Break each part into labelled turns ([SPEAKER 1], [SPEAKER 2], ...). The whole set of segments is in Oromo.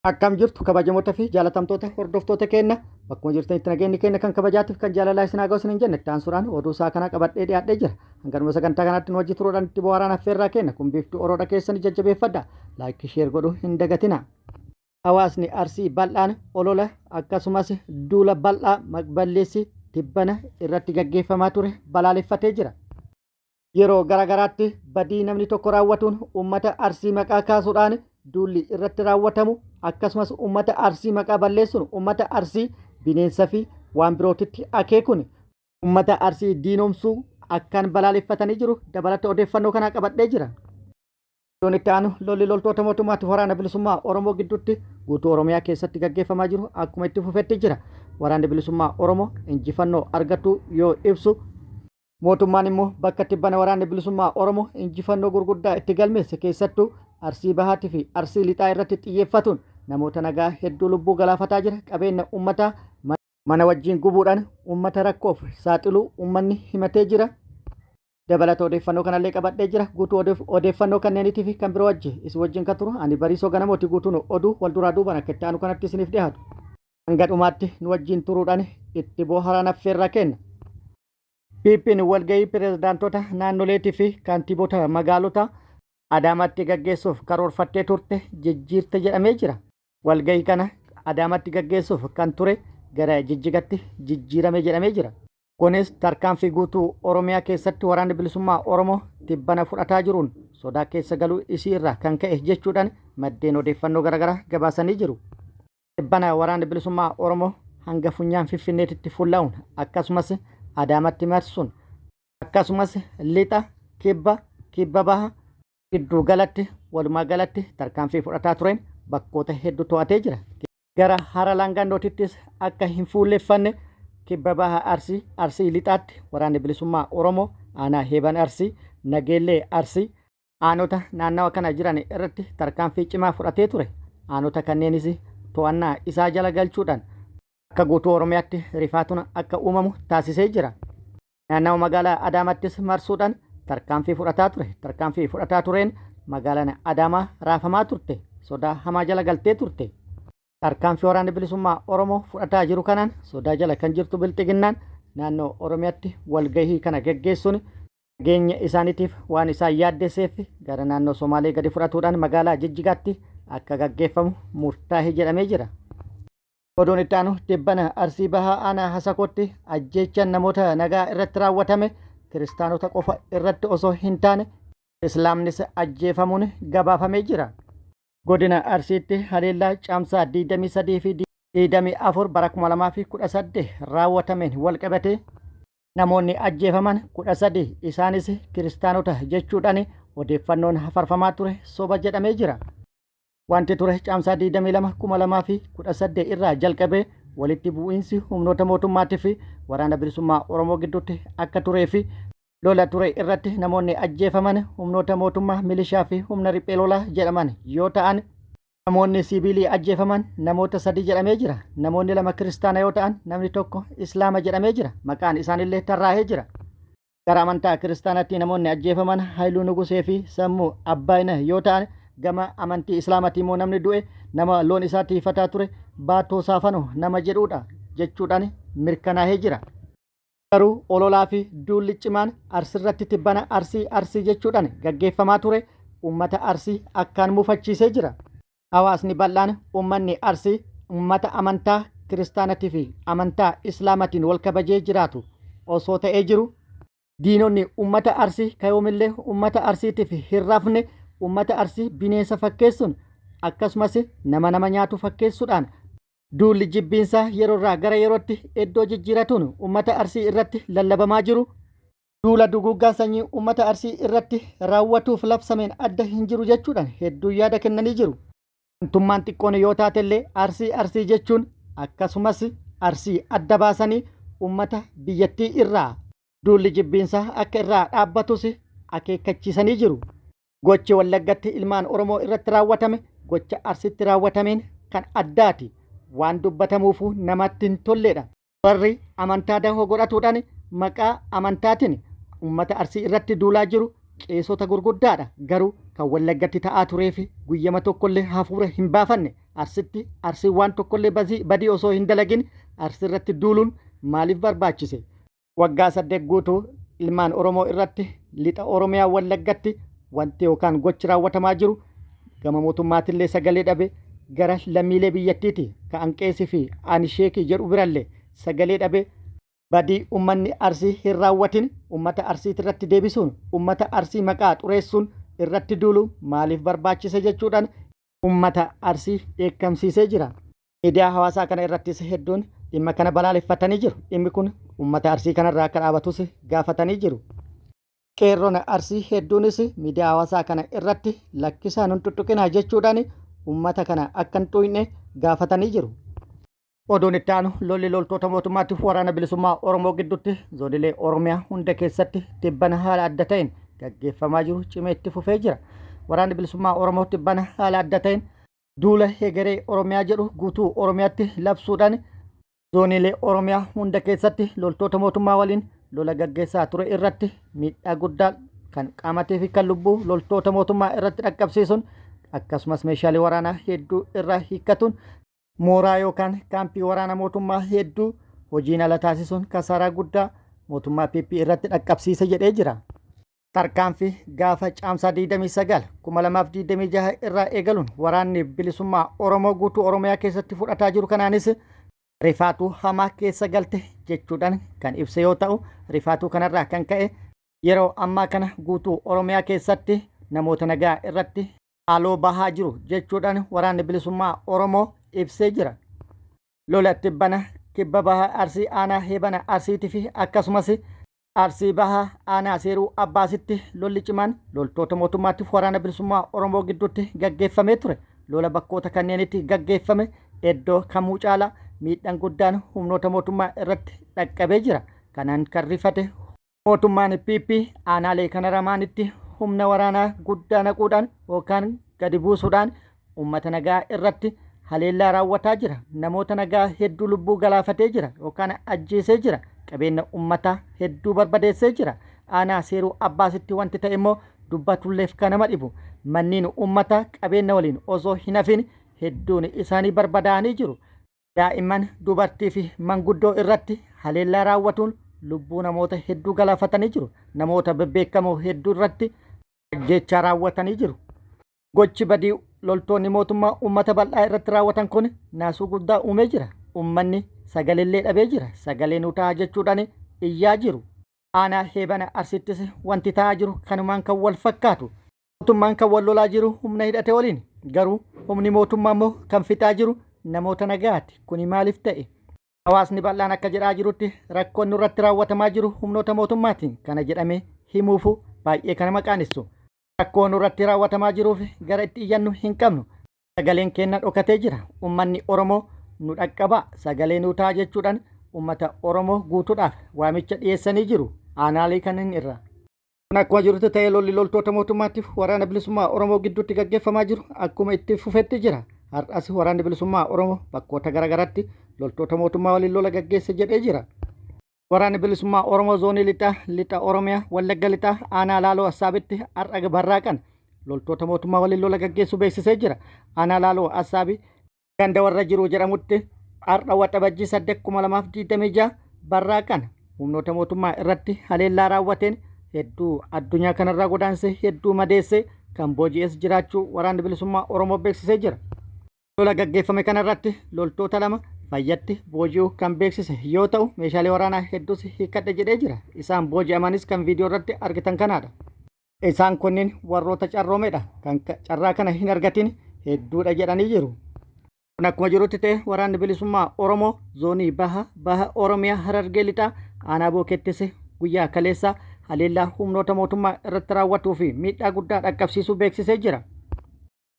[SPEAKER 1] Akkam jirtu kabajamoota fi jaalatamtoota hordoftoota keenya bakkuma jirtanitti nageenyi keenya kan kabajaatiif kan jaalalaa isin haa ga'u hin jenne itti aansuudhaan oduu isaa kana qabadhee dhiyaadhee jira. Hanganuma sagantaa kanaatti nu wajji turuudhaan itti bohaaraan affeerraa keenya kun biiftuu oroodha keessanii jajjabeeffadha. Laayikii sheer godhuu hin dagatina. Hawaasni Arsii bal'aan olola akkasumas duula bal'aa balleessi tibbana irratti gaggeeffamaa ture balaaleffatee jira. Yeroo garaagaraatti badii namni tokko raawwatuun uummata Arsii maqaa kaasuudhaan duulli irratti raawwatamu akkasumas uummata Arsii maqaa balleessuun uummata Arsii bineensa fi waan birootitti akeekuun uummata Arsii diinomsuu akkaan balaaleffatanii jiru. Dabalata odeeffannoo kanaa qabadhee jira. Iddoon itti aanu lolli loltoota mootummaatti waraana bilisummaa Oromoo gidduutti guutuu Oromiyaa keessatti gaggeeffamaa jiru akkuma itti fufetti jira. Waraanni bilisummaa Oromoo injifannoo argatu yoo ibsu mootummaan immoo bakka tibbana waraanni bilisummaa Oromoo injifannoo gurguddaa itti galmeesse keessattuu Arsii Bahaatii fi Arsii Lixaa irratti xiyyeeffatuun namoota nagaa hedduu lubbuu galaafataa jira. Qabeenya uummataa mana wajjin gubuudhaan uummata rakkoof saaxiluu uummanni himatee jira. Dabalata odeeffannoo kanallee qabadhee jira. Guutuu odeeffannoo kanneenitii fi kan biroo isin wajjin kan turu ani Bariisoo Ganamooti. Guutuun oduu wal duraa duubaan akka itti aanu kanatti isiniif dhiyaatu. Hanga dhumaatti nu wajjin turuudhaan itti bohaaraan affeerraa kenna. PP'n walgahii pirezidaantota naannoleetii fi kantiibota magaalota Adaamaatti gaggeessuuf karoorfattee turte jijjiirte jedhamee jira. Walgahii kana Adaamaatti gaggeessuuf kan ture gara Jijjigatti jijjiirame jedhamee jira. Kunis tarkaanfii guutuu Oromiyaa keessatti waraanni bilisummaa Oromoo tibbana fudhataa jiruun sodaa keessa galuu isii irraa kan ka'e jechuudhaan maddeen odeeffannoo garaagaraa gabaasanii jiru. Tibbana waraanni bilisummaa Oromoo hanga funyaan Finfinneetitti fuulla'uun akkasumas Adaamatti marsuun akkasumas lixa kibba baha gidduu galatti walumaa galatti tarkaanfii fudhataa tureen bakkoota hedduu to'atee jira. Gara hara Laangandootittis akka hin fuulleffanne kibba baha Arsii lixaatti waraanni bilisummaa Oromoo aanaa Heeban Arsii Nageellee Arsii aanota naannawa kana jiran irratti tarkaanfii cimaa fudhatee ture. Aanota kanneenis to'annaa isaa jala galchuudhaan akka guutuu Oromiyaatti rifaatuun akka uumamu taasisee jira. Naannawa magaalaa Adaamattis marsuudhaan tarkaanfii fudhataa ture. Tarkaanfii fudhataa tureen magaalaan Adaamaa raafamaa turte. Sodaa hamaa jala galtee turte. Tarkaanfii waraanni bilisummaa Oromoo fudhataa jiru kanaan sodaa jala kan jirtu Bilxiginnaan naannoo Oromiyaatti walgahii kana gaggeessuun nageenya isaaniitiif waan isaan yaaddeesseef gara naannoo Somaalee gadi fudhatuudhaan magaalaa Jijjigaatti akka gaggeeffamu murtaa'e jedhamee jira. Oduun itti aanu tibbana Arsii Bahaa aanaa Hasakootti ajjeechaan namoota nagaa irratti raawwatame kiristaanota qofa irratti osoo hin taane islaamnis ajjeefamuun gabaafamee jira. Godina Arsiitti haleellaa caamsaa 23 fi 24 bara 2018 raawwatameen walqabatee namoonni ajjeefaman 13 isaanis kiristaanota jechuudhaan odeeffannoon hafarfamaa ture soba jedhamee jira. Wanti ture caamsaa 22,2018 irraa jalqabee walitti bu'iinsi humnoota mootummaatii fi waraana bilisummaa Oromoo gidduutti akka turee fi lola ture irratti namoonni ajjeefaman humnoota mootummaa milishaa fi humna riphee lolaa jedhaman yoo ta'an namoonni sibiilii ajjeefaman namoota 3 jedhamee jira. Namoonni 2 kiristaana yoo ta'an namni tokko islaama jedhamee jira. Maqaan isaanillee tarraa'ee jira. Gara amantaa kiristaanaatti namoonni ajjeefaman Haayiluu Nugusee fi Sammuu Abbaayina yoo ta'an gama amantii islaamaatti immoo namni du'e nama loon isaa tiifataa ture Baatoo Saafanoo nama jedhudha jechuudhaan mirkanaa'ee jira. Garuu ololaa fi duulli cimaan Arsiirratti tibbana Arsii jechuudhaan gaggeeffamaa ture uummata Arsii akkaan mufachiisee jira. Hawaasni bal'aan uummanni Arsii uummata amantaa kiristaanatii fi amantaa islaamaatiin wal kabajee jiraatu osoo ta'ee jiru diinonni uummata Arsii kayoomillee uummata Arsiitiif hin rafne uummata Arsii bineensa fakkeessuun akkasumas nama nyaatu fakkeessuudhaan duulli jibbiinsaa yeroorraa gara yerootti iddoo jijjiiratuun uummata Arsii irratti lallabamaa jiru. Duula duguuggaa sanyii uummata Arsii irratti raawwatuuf labsameen adda hin jiru jechuudhaan hedduu yaada kennanii jiru. Wantummaan xiqqoon yoo taatellee Arsii jechuun akkasumas Arsii adda baasanii uummata biyyattii irraa duulli jibbiinsaa akka irraa dhaabbatus akeekkachiisanii jiru. Gochi Wallaggatti ilmaan Oromoo irratti raawwatame gocha Arsiitti raawwatameen kan addaati. Waan dubbatamuufu namatti hin tolledha. Warri amantaa dahoo godhatuudhaan maqaa amantaatiin uummata Arsii irratti duulaa jiru qeesota gurguddaadha. Garuu kan Wallaggatti ta'aa turee fi guyyama tokkollee hafuura hin baafanne arsitti arsii waan tokkollee badii osoo hin dalagin arsii irratti duuluun maaliif barbaachise? Waggaa 8 guutuu ilmaan Oromoo irratti lixa Oromiyaa Wallaggatti wanti yookaan gochi raawwatamaa jiru gama mootummaatillee sagalee dhabe gara lammiilee biyyattiiti ka Anqeesii fi Anisheekii jedhu birallee sagalee dhabe badii ummanni Arsii hin raawwatin ummata Arsiitti irratti deebisuun ummata Arsii maqaa xureessuun irratti duulu maaliif barbaachise jechuudhaan ummata Arsii dheekkamsiisee jira. Miidiyaa hawaasaa kana irrattis hedduun dhimma kana balaaleffatanii jiru. Dhimmi kun ummata Arsii kanarraa akka dhaabatus gaafatanii jiru. Qeerroon Arsii hedduunis miidiyaa hawaasaa kana irratti lakkisaan hin tuttuqinaa jechuudhaan ummata kana akka hin xuyne gaafatanii jiru. Oduun itti aanu lolli loltoota mootummaatiif waraana bilisummaa Oromoo gidduutti zoonilee Oromiyaa hunda keessatti tibbana haala adda ta'een gaggeeffamaa jiru cimee itti fufee jira. Waraanni bilisummaa Oromoo tibbana haala adda ta'een duula hegeree Oromiyaa jedhu guutuu Oromiyaatti labsuudhaan zoonilee Oromiyaa hunda keessatti loltoota mootummaa waliin lola gaggeessaa ture irratti miidhaa guddaa kan qaamatee fi kan lubbuu loltoota mootummaa irratti dhaqqabsiisuun akkasumas meeshaalee waraanaa hedduu irraa hiikkatuun mooraa yookaan kaampii waraana mootummaa hedduu hojiin ala taasisuun kasaaraa guddaa mootummaa PP irratti dhaqqabsiise jedhee jira. Tarkaanfii gaafa caamsaa 29 2026 irraa eegaluun waraanni bilisummaa Oromoo guutuu Oromiyaa keessatti fudhataa jiru kanaanis rifaatuu hamaa keessa galte jechuudhaan kan ibse yoo ta'u rifaatuu kanarraa kan ka'e yeroo ammaa kana guutuu Oromiyaa keessatti namoota nagaa irratti haaloo bahaa jiru jechuudhaan waraanni bilisummaa Oromoo ibsee jira. Lola tibbana kibba bahaa Arsii aanaa Heebana Arsiitii fi akkasumas Arsii bahaa aanaa Seeruu Abbaasitti lolli cimaan loltoota mootummaatiif waraana bilisummaa Oromoo gidduutti gaggeeffamee ture. Lola bakkoota kanneenitti gaggeeffame iddoo kamuu caalaa miidhaan guddaan humnoota mootummaa irratti dhaqqabee jira. Kanaan kan rifate mootummaan PP aanaalee kana lamaanitti humna waraanaa guddaa naquudhaan yookaan gadi buusuudhaan uummata nagaa irratti haleellaa raawwataa jira. Namoota nagaa hedduu lubbuu galaafatee jira yookaan ajjeesee jira. Qabeenya uummataa hedduu barbadeessee jira. Aanaa Seeruu Abbaasitti wanti ta'e immoo dubbatulleef kan nama dhibu. Manneen uummataa qabeenya waliin osoo hin hafin hedduun isaanii barbadaa'anii jiru. Daa'imman dubartii fi manguddoo irratti haleellaa raawwatuun lubbuu namoota hedduu galaafatanii jiru. Namoota bebbeekamoo hedduu irratti ajjeechaa raawwatanii jiru. Gochi badii loltoonni mootummaa uummata bal'aa irratti raawwatan kun naasuu guddaa uumee jira. Uummanni sagaleellee dhabee jira. Sagalee nu ta'a jechuudhaan iyyaa jiru. Aanaa Heebana Arsittis wanti ta'aa jiru kanumaan kan wal fakkaatu. Mootummaan kan wal lolaa jiru humna hidhate waliin garuu humni mootummaa immoo kan fixaa jiru namoota nagaati. Kuni maaliif ta'e? Hawaasni bal'aan akka jedhaa jirutti rakkoon nurratti raawwatamaa jiru humnoota mootummaatiin kana jedhamee himuufu baay'ee kana maqaanessu. Rakkoon nurratti raawwatamaa jiruuf gara itti iyyannu hin qabnu. Sagaleen keenya dhokatee jira. Uummanni Oromoo nu dhaqqabaa sagalee nu ta'a jechuudhaan uummata Oromoo guutuudhaaf waamicha dhiyeessanii jiru. Aanaalee kanneen irraa. Kun akkuma jirutti ta'ee lolli loltoota mootummaatiif waraana bilisummaa Oromoo gidduutti gaggeeffamaa jiru akkuma itti fufetti jira. Har'as waraanni bilisummaa Oromoo bakkoota garaagaraatti loltoota mootummaa waliin lola gaggeesse jedhee jira. Waraanni bilisummaa Oromoo zoonii lixa Oromiyaa Wallagga lixaa aanaa Laaloo Assaabitti har'a barraaqan loltoota mootummaa waliin lola gaggeessuu beeksisee jira. Aanaa Laaloo Assaabii ganda warra jiru jedhamutti har'a waxabajjii 8 2026 barraaqan humnoota mootummaa irratti haleellaa raawwateen hedduu addunyaa kanarraa godaansee hedduu madeessee kan booji'ees jiraachuu waraanni bilisummaa Oromoo beeksisee jira. Lola gaggeeffame kanarratti loltoota 2 fayyatti booji'uu kan beeksise yoo ta'u meeshaalee waraanaa hedduus hiikkadhe jedhee jira. Isaan booji'amanis kan viidiyoo irratti argitan kanaadha. Isaan kunniin warroota carroomeedha. Kan carraa kana hin argatin hedduudha jedhanii jiru. Kun akkuma jirutti ta'e waraanni bilisummaa Oromoo zoonii baha Oromiyaa Harargee lixaa aanaa Bookettis guyyaa kaleessaa haleellaa humnoota mootummaa irratti raawwatuu fi miidhaa guddaa dhaqqabsiisuu beeksisee jira.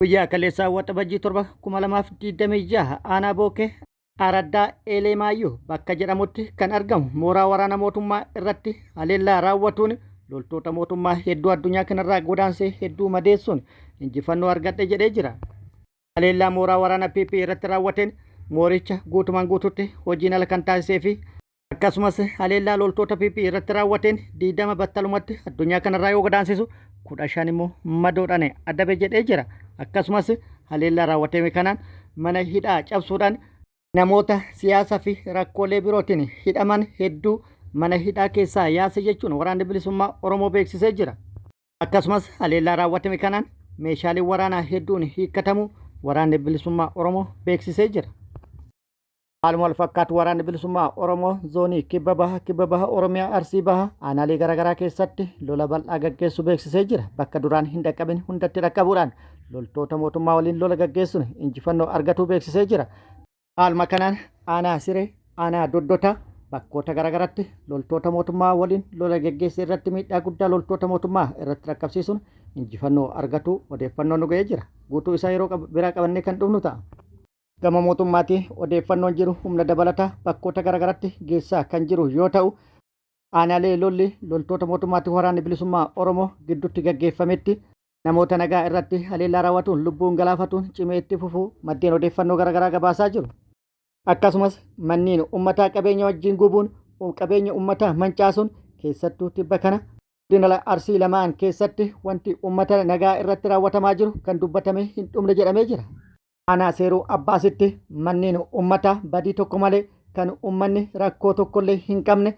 [SPEAKER 1] Guyyaa kaleessaa waxabajjii 7 2026 aanaa Bookee Araddaa Eelemaayyoo bakka jedhamutti kan argamu mooraa waraana mootummaa irratti haleellaa raawwatuun loltoota mootummaa hedduu addunyaa kanarraa godaansee hedduu madeessuun injifannoo argadhe jedhee jira. Haleellaa mooraa waraana PP irratti raawwateen mooricha guutumaan guututti hojiin ala kan taasisee fi akkasumas haleellaa loltoota PP irratti raawwateen 20 battalumatti addunyaa kanarraa yoo godaansisu 15 immoo madoodhaan adabe jedhee jira. Akkasumas haleellaa raawwatame kanaan mana hidhaa cabsuudhaan namoota siyaasaa fi rakkoolee birootiin hidhaman hedduu mana hidhaa keessaa yaase jechuun waraanni bilisummaa Oromoo beeksisee jira. Akkasumas haleellaa raawwatame kanaan meeshaalee waraanaa hedduun hiikkatamu waraanni bilisummaa Oromoo beeksisee jira. Haaluma wal fakkaatu waraanni bilisummaa Oromoo zoonii kibba baha Oromiyaa Arsii baha aanaalee garaagaraa keessatti lola bal'aa gaggeessu beeksisee jira. Bakka duraan hin dhaqqabin hundatti dhaqqabuudhaan loltoota mootummaa waliin lola gaggeessuun injifannoo argatuu beeksisee jira. Haaluma kanaan aanaa Siree, aanaa Doddotaa bakkoota garaagaraatti loltoota mootummaa waliin lola gaggeesse irratti miidhaa guddaa loltoota mootummaa irratti dhaqqabsiisuun injifannoo argatuu odeeffannoon nu ga'ee jira. Guutuu isaa yeroo biraa qabannee kan dhufnu ta'a. Gama mootummaatii odeeffannoon jiru humna dabalataa bakkoota garaagaraatti geessaa kan jiru yoo ta'u, aanaalee loltoota mootummaatii waraanni bilisummaa Oromoo gidduutti gaggeeffametti namoota nagaa irratti haleellaa raawwatuun lubbuun galaafatuun cimee itti fufuu maddeen odeeffannoo garaagaraa gabaasaa jiru. Akkasumas manneen uummataa qabeenya wajjin gubuun qabeenya uummataa mancaasuun keessattuu tibba kana godina Arsii lamaan keessatti wanti uummata nagaa irratti raawwatamaa jiru kan dubbatame hin dhumne jedhamee jira. Aanaa Seeruu Abbaasitti manneen uummataa badii tokko malee kan uummanni rakkoo tokkollee hin qabne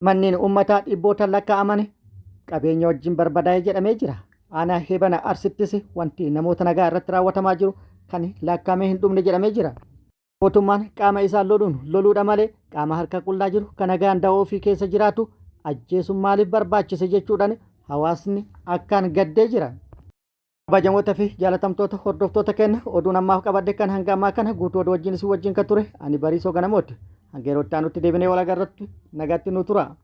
[SPEAKER 1] manneen uummataa dhibboota lakkaa'aman qabeenya wajjin barbadaa'ee jedhamee jira. Aanaa Hebana Arsittis wanti namoota nagaa irratti raawwatamaa jiru kan lakkaa'amee hin dhumne jedhamee jira. Mootummaan qaama isaan loluudha malee qaama harka qullaa jiru kan nagaan da'oo ofii keessa jiraatu ajjeesuun maaliif barbaachise jechuudhaan hawaasni akkaan gaddee jira. Kabajamoota fi jaalatamtoota hordoftoota keenya oduun ammaaf qabadde kan hanga ammaa kana guutuu oduu wajjin kan ture ani Bariisoo Ganamooti. Hanga yeroo itti aanutti deebinee wal agarratti nagaatti nu tura.